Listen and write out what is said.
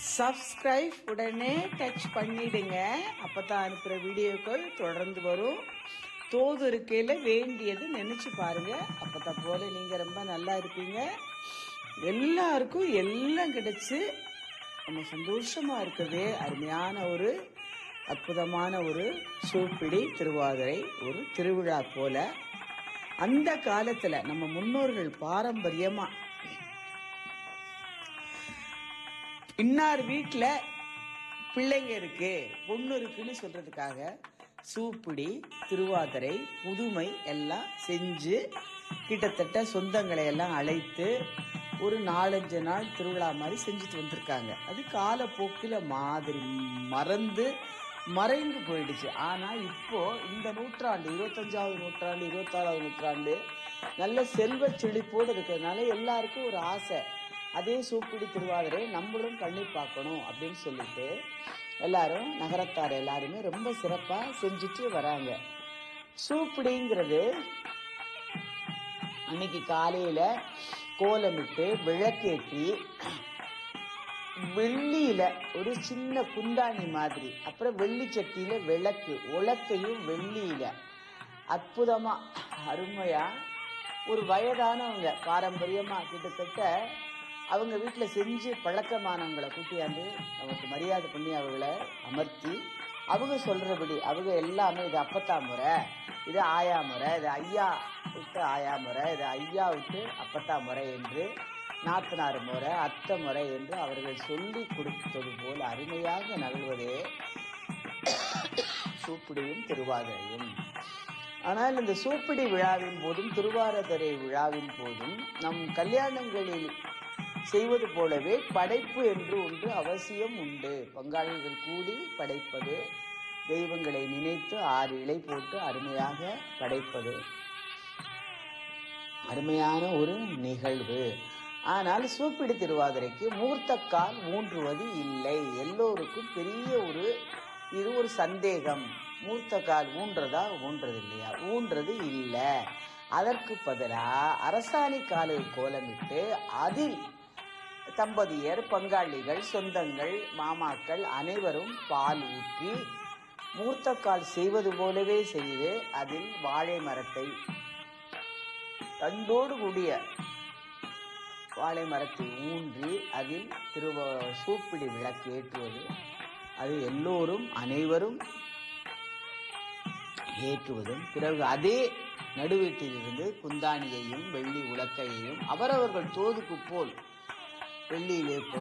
Subscribe உடனே touch பண்ணிடுங்க. அப்பதான் அனுப்புகிற வீடியோக்கள் தொடர்ந்து வரும். தோது இருக்கையில் வேண்டியது நினைச்சு பாருங்க. அப்பதான் போல நீங்க ரொம்ப நல்லா இருப்பீங்க. எல்லாருக்கும் எல்லாம் கிடைச்சு நம்ம சந்தோஷமா இருக்கிறதே அருமையான ஒரு அற்புதமான ஒரு சூப்பிடி திருவாதிரை ஒரு திருவிழா போல. அந்த காலத்துல நம்ம முன்னோர்கள் பாரம்பரியமா இன்னார் வீட்டுல பிள்ளைங்க இருக்கு பொண்ணு இருக்குன்னு சொல்றதுக்காக சூப்பிடி திருவாதிரை புதுமை எல்லாம் செஞ்சு கிட்டத்தட்ட சொந்தங்களை எல்லாம் அழைத்து ஒரு 4-5 நாள் திருவிழா மாதிரி செஞ்சுட்டு வந்திருக்காங்க. அது காலப்போக்கில் மாதிரி மறைந்து போயிடுச்சு. ஆனா இப்போ இந்த நூற்றாண்டு 25வது நூற்றாண்டு 26வது நூற்றாண்டு நல்ல செல்வ செழிப்போடு இருக்கிறதுனால எல்லாருக்கும் ஒரு ஆசை, அதே சூப்பிடி திருவாதிரை நம்மளும் பண்ணி பார்க்கணும் அப்படின்னு சொல்லிட்டு எல்லாரும் நகரத்தார் எல்லாருமே ரொம்ப சிறப்பா செஞ்சுட்டு வராங்க. சூப்பிடிங்கிறது அன்னைக்கு காலையில கோலமிட்டு விளக்கேற்றி வெள்ளியில ஒரு சின்ன குண்டாணி மாதிரி, அப்புறம் வெள்ளி சட்டியில விளக்கு உலக்கையும் வெள்ளியில அற்புதமா அருமையா ஒரு வயதானவங்க பாரம்பரியமா கிட்டத்தட்ட அவங்க வீட்டில் செஞ்சு பழக்கமானவங்களை கூட்டியாந்து நமக்கு மரியாதை பண்ணி அவங்களை அமர்த்தி அவங்க சொல்றபடி அவங்க எல்லாமே இது அப்பத்தா முறை, இது ஆயா முறை, இது ஐயா விட்டு ஆயா முறை, இது ஐயா விட்டு அப்பத்தா முறை என்று நாத்தனார் முறை அத்தை முறை என்று அவர்கள் சொல்லி கொடுத்தது போல் அருமையாக நகழ்வதே சூப்பிடியும் திருவாதிரையும். ஆனால் இந்த சூப்பிடி விழாவின் போதும் திருவாதிரை விழாவின் போதும் நம் கல்யாணங்களில் செய்வது போலவே படைப்பு என்று ஒன்று அவசியம் உண்டு. பங்காளிகள் கூடி படைப்பது, தெய்வங்களை நினைத்து 6 இலை போட்டு அருமையாக படைப்பது அருமையான ஒரு நிகழ்வு. ஆனால் சூப்பிடி திருவாதிரைக்கு முகூர்த்தக்கால் ஊன்றுவது இல்லை. எல்லோருக்கும் பெரிய இது ஒரு சந்தேகம். முகூர்த்தக்கால் ஊன்றது இல்லையா? ஊன்றது இல்லை. அதற்கு பதிலாக அரசாணி காலில் கோலமிட்டு அதில் தம்பதியர் பங்காளிகள் சொந்தங்கள் மாமாக்கள் அனைவரும் பால் ஊற்றி முகூர்த்தக்கால் செய்வது போலவே செய்து அதில் வாழை மரத்தை தண்டோடு கூடிய வாழை மரத்தை ஊன்றி அதில் சூப்பிடி விளக்கு ஏற்றுவது, அது எல்லோரும் அனைவரும் ஏற்றுவதும், பிறகு அதே நடுவீட்டிலிருந்து குந்தாணியையும் வெள்ளி உலக்கையையும் அவரவர்கள் தோதுக்கு போல் வெள்ளியிலே